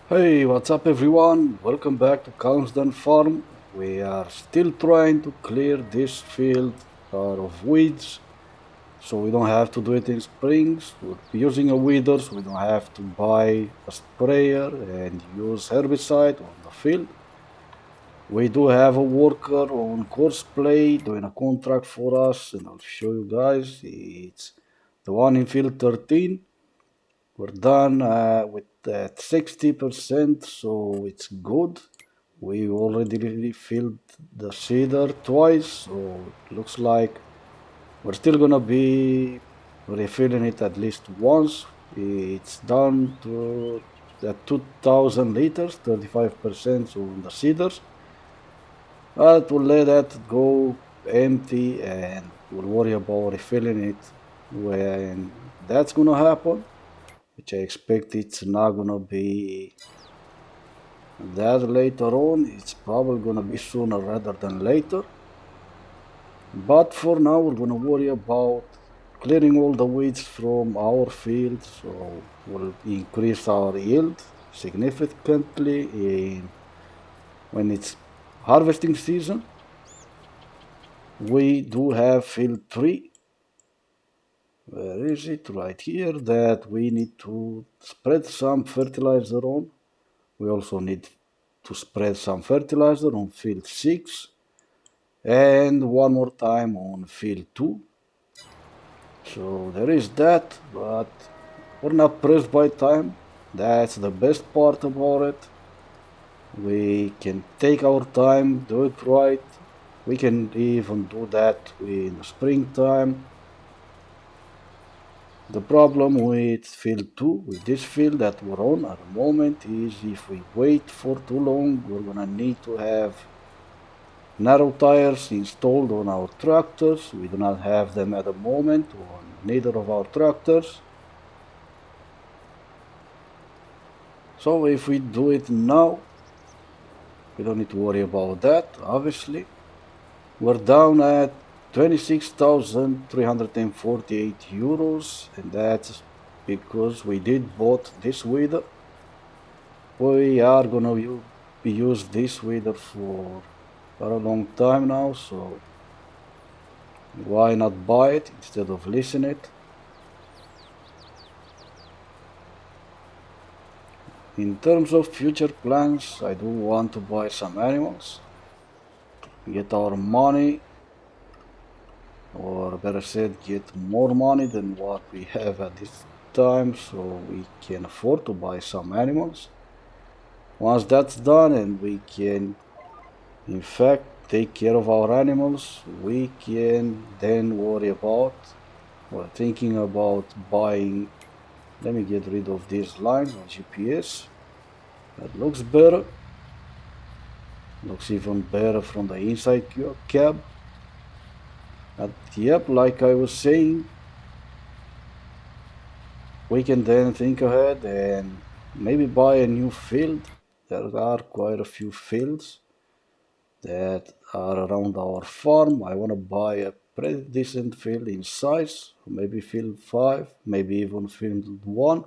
Hey, what's up everyone? Welcome back to Calmsden farm. We are still trying to clear this field of weeds so we don't have to do it in springs. We're using a weeder so we don't have to buy a sprayer and use herbicide on the field. We do have a worker on courseplay doing a contract for us and I'll show you guys. It's the one in field 13. We're done with that 60%, so it's good. We already refilled the seeder twice, so it looks like we're still gonna be refilling it at least once. It's down to the 2000 liters, 35% on the seeders. But we'll let that go empty and we'll worry about refilling it when that's gonna happen, which I expect it's not gonna be that later on. It's probably gonna be sooner rather than later. But for now, we're gonna worry about clearing all the weeds from our field, so we'll increase our yield significantly when it's harvesting season. We do have field 3. Where is it? Right here, that we need to spread some fertilizer on. We also need to spread some fertilizer on field 6 and one more time on field 2. So there is that, but we're not pressed by time. That's the best part about it. We can take our time, do it right. We can even do that in the springtime. The problem with field 2, with this field that we're on at the moment, is if we wait for too long, we're gonna need to have narrow tires installed on our tractors. We do not have them at the moment on neither of our tractors. So if we do it now, we don't need to worry about that, obviously. We're down at 26,348 euros, and that's because we did bought this weeder. We are gonna use this weeder for a long time now, so why not buy it instead of leasing it? In terms of future plans, I do want to buy some animals, get our money, or better said, get more money than what we have at this time, so we can afford to buy some animals. Once that's done and we can, in fact, take care of our animals, we can then worry about, or thinking about buying. Let me get rid of these lines on GPS. That looks better. Looks even better from the inside cab. But yep, like I was saying, we can then think ahead and maybe buy a new field. There are quite a few fields that are around our farm. I want to buy a pretty decent field in size, maybe field 5, maybe even field 1.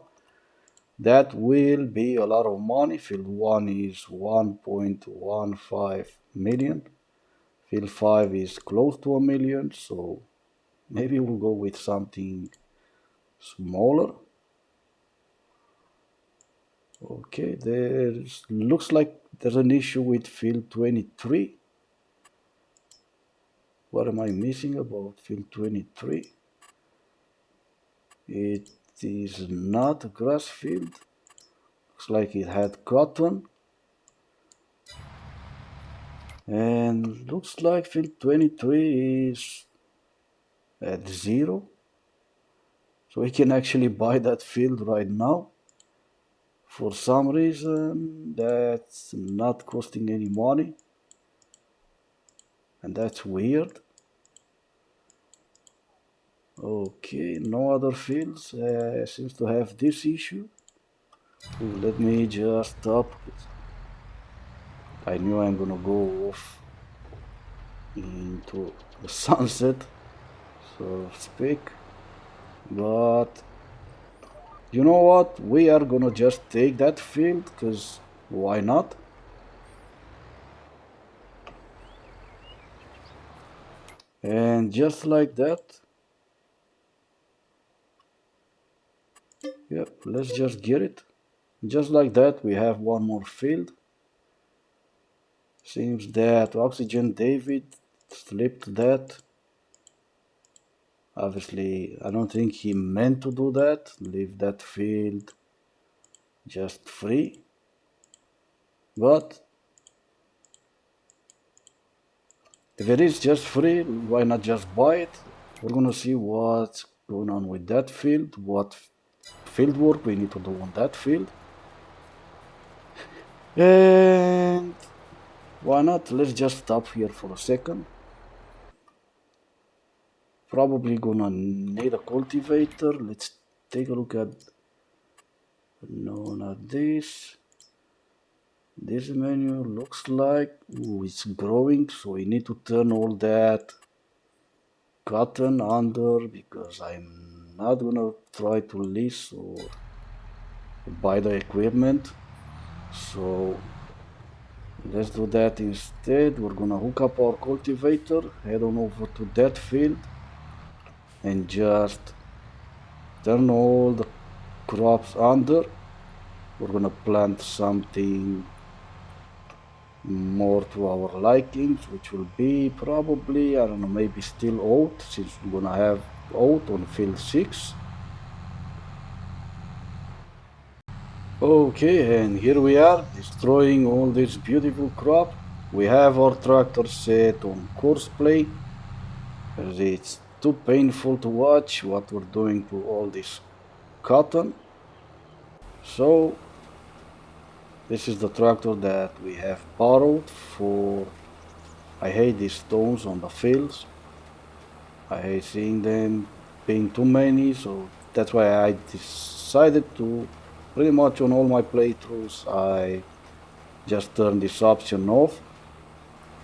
That will be a lot of money. Field 1 is 1.15 million. Field 5 is close to a million, so maybe we'll go with something smaller. Okay, there looks like there's an issue with field 23. What am I missing about field 23? It is not a grass field. Looks like it had cotton. And looks like field 23 is at 0. So we can actually buy that field right now. For some reason, that's not costing any money. And that's weird. Okay, no other fields seems to have this issue. Ooh, let me just stop. I knew I'm gonna go off into the sunset, so to speak. But You know what? We are gonna just take that field, because why not? And just like that, yep, let's just get it. Just like that, we have one more field. Seems that Oxygen David slipped that. Obviously, I don't think he meant to do that. Leave that field just free. But if it is just free, why not just buy it? We're gonna see what's going on with that field, what field work we need to do on that field. And why not? Let's just stop here for a second. Probably gonna need a cultivator. Let's take a look at, no, not this. This menu looks like, ooh, it's growing, so we need to turn all that cotton under, because I'm not gonna try to lease or buy the equipment. So let's do that instead. We're gonna hook up our cultivator, head on over to that field, and just turn all the crops under. We're gonna plant something more to our likings, which will be probably, I don't know, maybe still oat, since we're gonna have oat on field 6. Okay, and here we are, destroying all this beautiful crop. We have our tractor set on course play, as it's too painful to watch what we're doing to all this cotton. So this is the tractor that we have borrowed for. I hate these stones on the fields. I hate seeing them being too many, so that's why I decided to, pretty much on all my playthroughs, I just turn this option off.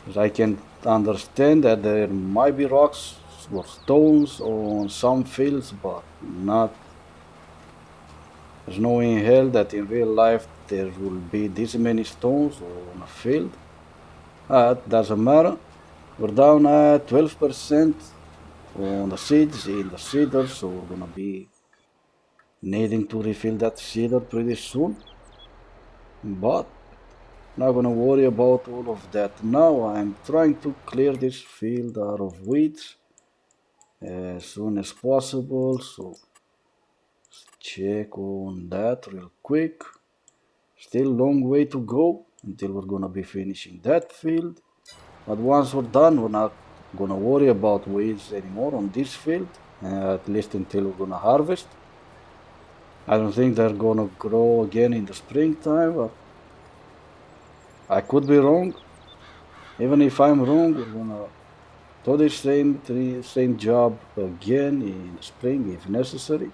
Because I can understand that there might be rocks or stones on some fields, but not. There's no way in hell that in real life there will be this many stones on a field. Doesn't matter. We're down at 12% on the seeds in the seeder, so we're gonna be needing to refill that seeder pretty soon. But not gonna worry about all of that now. I'm trying to clear this field out of weeds as soon as possible, so check on that real quick. Still long way to go until we're gonna be finishing that field. But once we're done, we're not gonna worry about weeds anymore on this field, at least until we're gonna harvest. I don't think they're gonna grow again in the springtime, but I could be wrong. Even if I'm wrong, we're gonna do the same job again in the spring if necessary.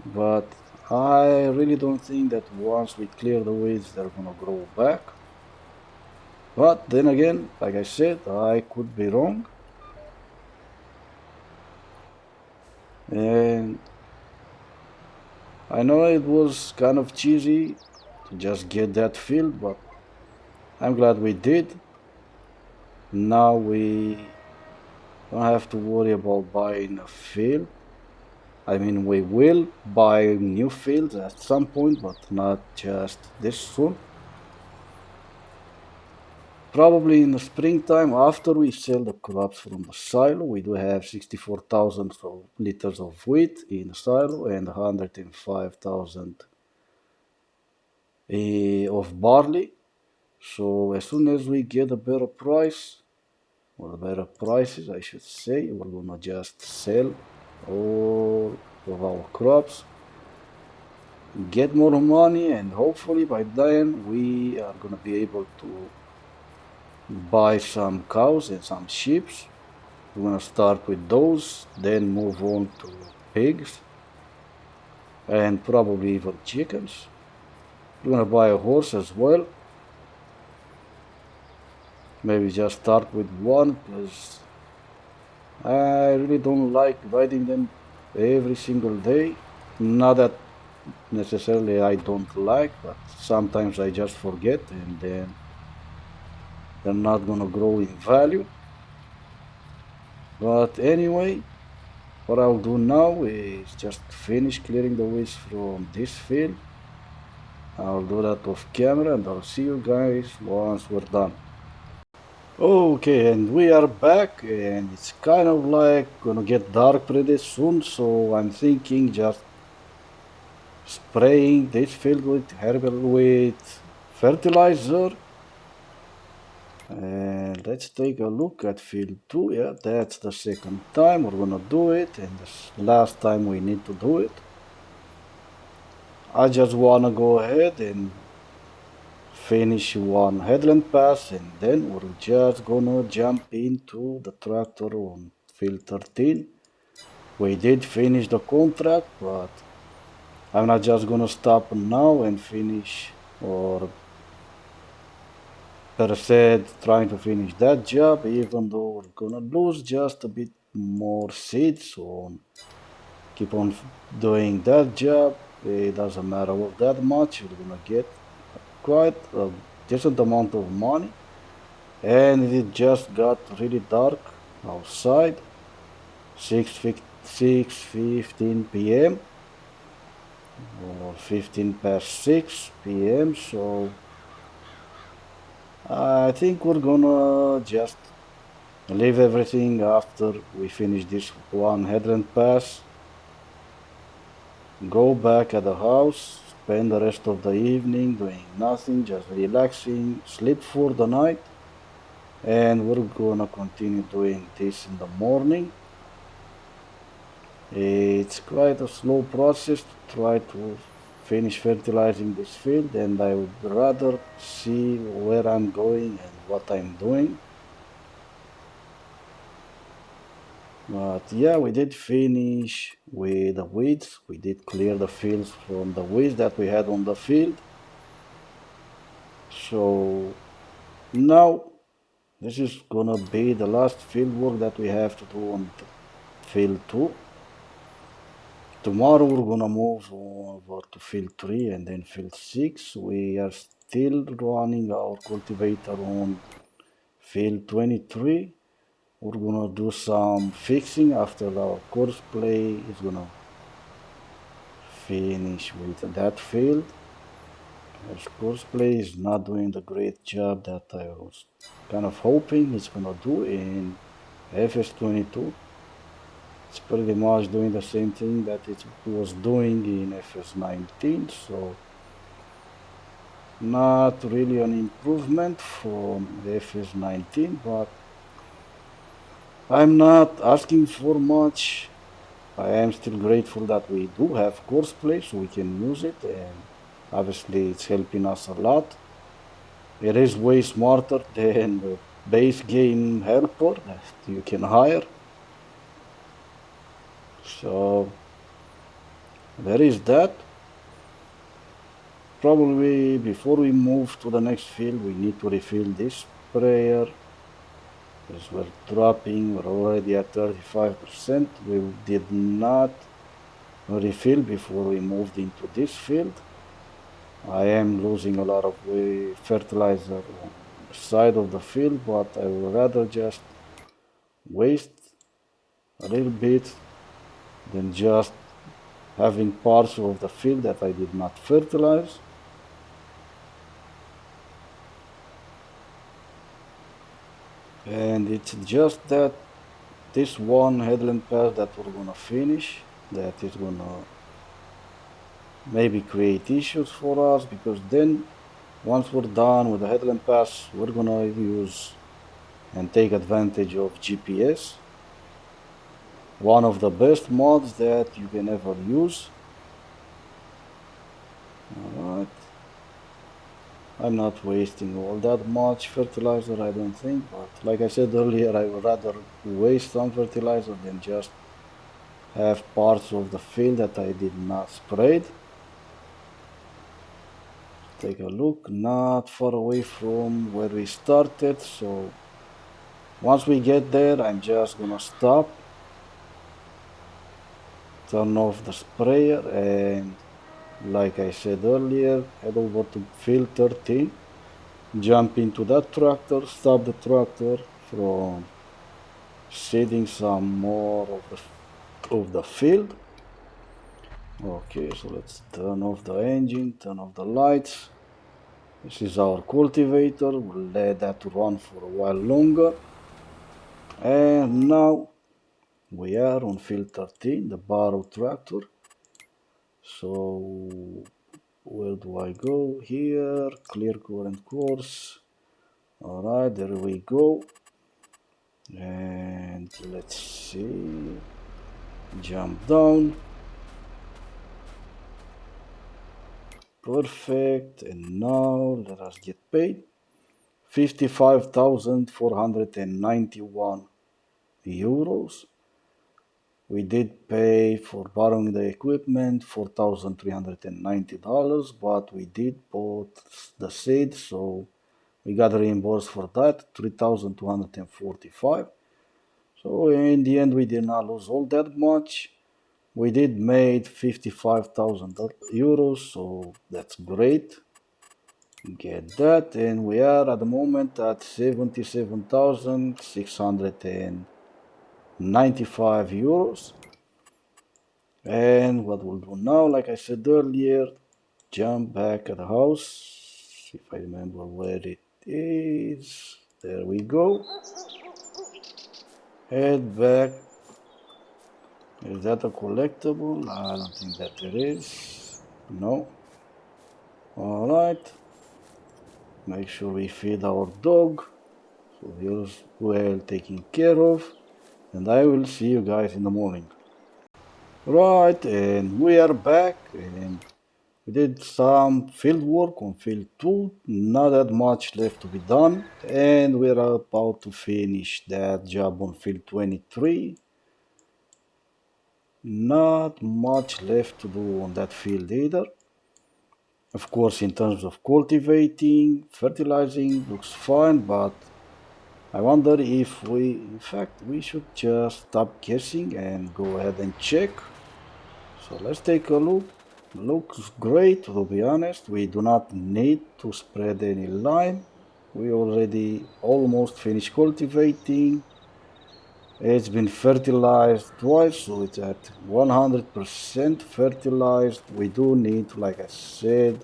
But I really don't think that once we clear the weeds, they're gonna grow back. But then again, like I said, I could be wrong. And I know it was kind of cheesy to just get that field, but I'm glad we did. Now we don't have to worry about buying a field. I mean, we will buy new fields at some point, but not just this soon. Probably in the springtime, after we sell the crops from the silo, we do have 64,000 liters of wheat in the silo and 105,000 of barley. So as soon as we get a better price, or better prices, I should say, we're gonna just sell all of our crops, get more money, and hopefully by then we are gonna be able to buy some cows and some sheep. We're gonna start with those, then move on to pigs and probably even chickens. We're gonna buy a horse as well. Maybe just start with one, because I really don't like riding them every single day. Not that necessarily I don't like, but sometimes I just forget and then they're not gonna grow in value. But anyway, what I'll do now is just finish clearing the waste from this field. I'll do that off camera and I'll see you guys once we're done. Okay, and we are back and it's kind of like gonna get dark pretty soon, so I'm thinking just spraying this field with herbal with fertilizer. And let's take a look at field 2. Yeah, that's the second time we're gonna do it, and this last time we need to do it. I just wanna go ahead and finish one headland pass, and then we're just gonna jump into the tractor on field 13. We did finish the contract, but I'm not just gonna stop now and finish, or per se trying to finish that job, even though we're gonna lose just a bit more seeds on keep on doing that job. It doesn't matter what that much, you're gonna get quite a decent amount of money. And it just got really dark outside, 6:15 p.m. or 15 past 6 p.m. So I think we're gonna just leave everything after we finish this one headland pass. Go back at the house, spend the rest of the evening doing nothing, just relaxing, sleep for the night, and we're gonna continue doing this in the morning. It's quite a slow process to try to finish fertilizing this field, and I would rather see where I'm going and what I'm doing. But yeah, we did finish with the weeds. We did clear the fields from the weeds that we had on the field. So now this is gonna be the last field work that we have to do on field 2. Tomorrow we're gonna move over to field 3 and then field 6. We are still running our cultivator on field 23. We're gonna do some fixing after our course play is gonna finish with that field. As course play is not doing the great job that I was kind of hoping it's gonna do in FS22. It's pretty much doing the same thing that it was doing in FS19, so not really an improvement from the FS19, but I'm not asking for much. I am still grateful that we do have course play so we can use it, and obviously it's helping us a lot. It is way smarter than the base game helper that you can hire. So there is that. Probably before we move to the next field, we need to refill this sprayer. Because we're dropping, we're already at 35%. We did not refill before we moved into this field. I am losing a lot of fertilizer on the side of the field, but I would rather just waste a little bit than just having parts of the field that I did not fertilize. And it's just that this one headland pass that we're gonna finish, that is gonna maybe create issues for us, because then once we're done with the headland pass, we're gonna use and take advantage of GPS, one of the best mods that you can ever use. Alright, I'm not wasting all that much fertilizer, I don't think, but like I said earlier, I would rather waste some fertilizer than just have parts of the field that I did not spray. Take a look, not far away from where we started, so once we get there, I'm just gonna stop turn off the sprayer, and like I said earlier, head over to field 13, jump into that tractor, stop the tractor from seeding some more of the field. Okay, so let's turn off the engine, turn off the lights. This is our cultivator. We'll let that run for a while longer. And now we are on field 13, the barrow tractor. So where do I go? Here, clear current course. Alright, there we go. And let's see. Jump down. Perfect. And now let us get paid. 55,491 euros. We did pay for borrowing the equipment $4,390, but we did bought the seed, so we got reimbursed for that 3,245. So in the end, we did not lose all that much. We did made 55,000 euros, so that's great. Get that, and we are at the moment at 77,695 euros. And what we'll do now, like I said earlier, jump back at the house. If I remember where it is. There we go. Head back. Is that a collectible? I don't think that it is. No. Alright. Make sure we feed our dog. So he's well taken care of. And I will see you guys in the morning. Right, and we are back, and we did some field work on field 2, not that much left to be done, and we're about to finish that job on field 23. Not much left to do on that field either. Of course, in terms of cultivating, fertilizing, looks fine, but I wonder if in fact, we should just stop guessing and go ahead and check. So let's take a look. Looks great, to be honest. We do not need to spread any lime. We already almost finished cultivating. It's been fertilized twice, so it's at 100% fertilized. We do need, like I said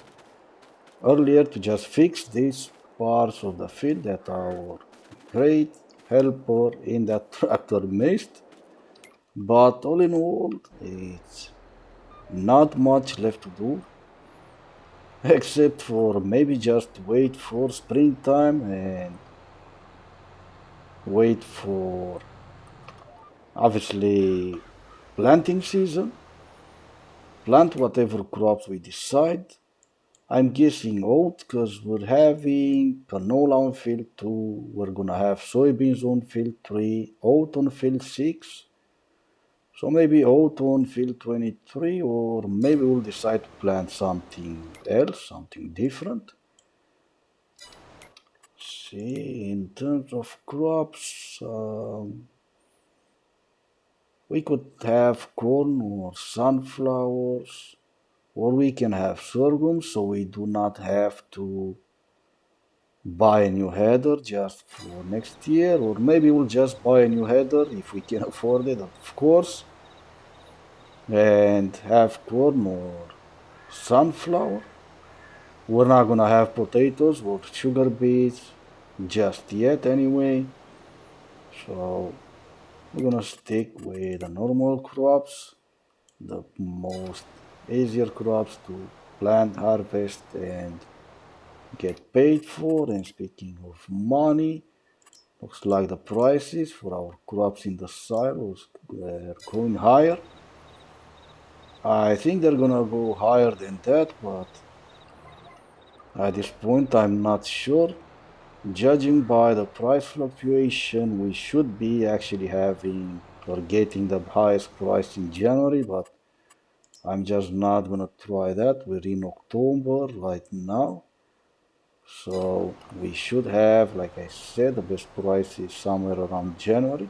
earlier, to just fix these parts of the field that our great helper in that tractor missed. But all in all, it's not much left to do, except for maybe just wait for springtime and wait for obviously planting season. Plant whatever crops we decide. I'm guessing oat because we're having canola on field 2, we're gonna have soybeans on field 3, oat on field 6. So maybe oat on field 23, or maybe we'll decide to plant something else, something different. See, in terms of crops, we could have corn or sunflowers, or we can have sorghum, so we do not have to buy a new header just for next year, or maybe we'll just buy a new header if we can afford it, of course, and have corn or sunflower. We're not gonna have potatoes or sugar beets just yet anyway, so we're gonna stick with the normal crops, the most easier crops to plant, harvest, and get paid for. And speaking of money, looks like the prices for our crops in the silos are going higher. I think they're gonna go higher than that, but at this point I'm not sure. Judging by the price fluctuation, we should be actually having or getting the highest price in January, but I'm just not gonna try that. We're in October right now, so we should have, like I said, the best price is somewhere around January.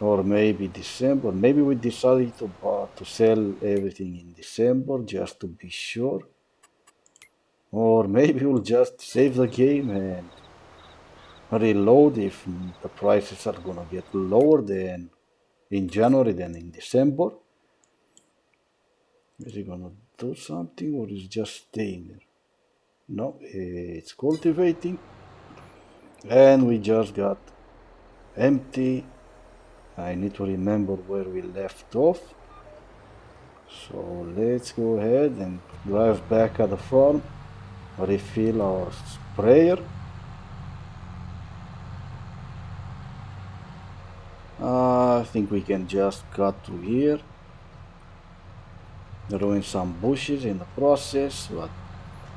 Or maybe December. Maybe we decided to sell everything in December just to be sure. Or maybe we'll just save the game and reload if the prices are gonna get lower than in January than in December. Is he gonna do something or is just staying there? No, it's cultivating. And we just got empty. I need to remember where we left off. So let's go ahead and drive back at the farm, refill our sprayer. I think we can just cut through here, ruin some bushes in the process, but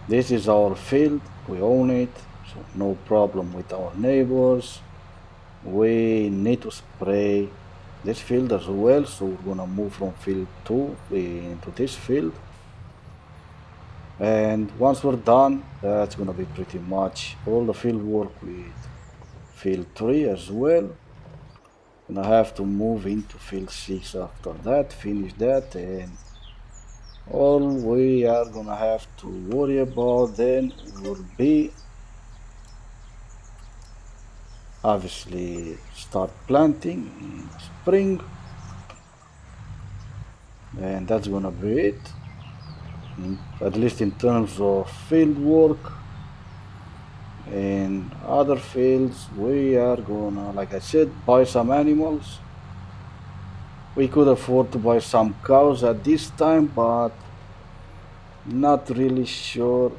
this is our field, we own it, so no problem with our neighbors. We need to spray this field as well, so we're gonna move from field 2 into this field. And once we're done, that's gonna be pretty much all the field work with field 3 as well. Gonna have to move into field 6 after that, finish that, and all we are gonna have to worry about then will be obviously start planting in spring, and that's gonna be it, at least in terms of field work. In other fields we are gonna, like I said, buy some animals. We could afford to buy some cows at this time, but not really sure.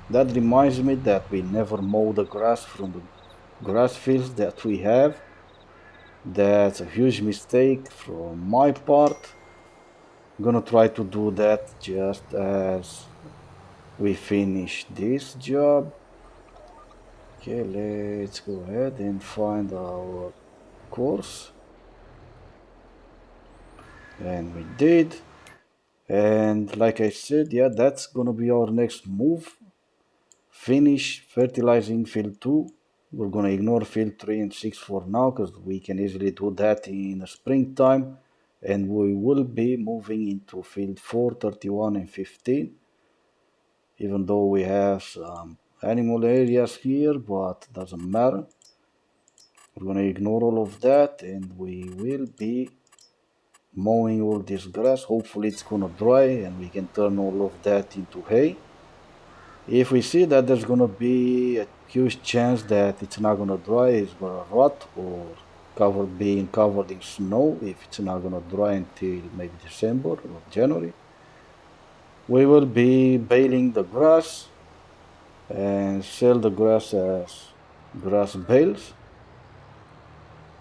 That reminds me that we never mow the grass from the grass fields that we have. That's a huge mistake from my part. I'm gonna try to do that just as we finish this job. Okay, let's go ahead and find our course. And we did. And like I said, yeah, that's gonna be our next move. Finish fertilizing field 2. We're gonna ignore field 3 and 6 for now because we can easily do that in the springtime. And we will be moving into field 4, 31 and 15. Even though we have some animal areas here, but doesn't matter. We're gonna ignore all of that and we will be mowing all this grass. Hopefully it's gonna dry and we can turn all of that into hay. If we see that there's gonna be a huge chance that it's not gonna dry, it's gonna rot or being covered in snow, if it's not gonna dry until maybe December or January, we will be baling the grass and sell the grass as grass bales,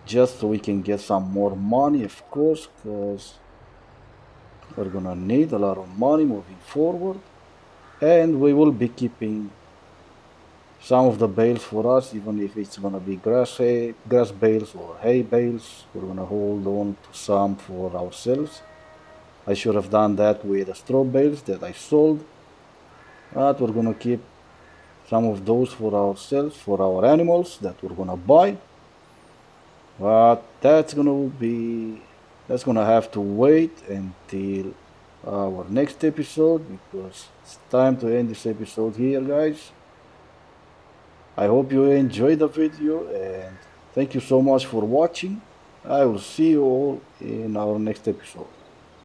just so we can get some more money, of course, because we're gonna need a lot of money moving forward. And we will be keeping some of the bales for us, even if it's gonna be grass bales or hay bales. We're gonna hold on to some for ourselves. I should have done that with the straw bales that I sold, but we're gonna keep some of those for ourselves, for our animals that we're gonna buy. But that's gonna have to wait until our next episode, because it's time to end this episode here, guys. I hope you enjoyed the video and thank you so much for watching. I will see you all in our next episode.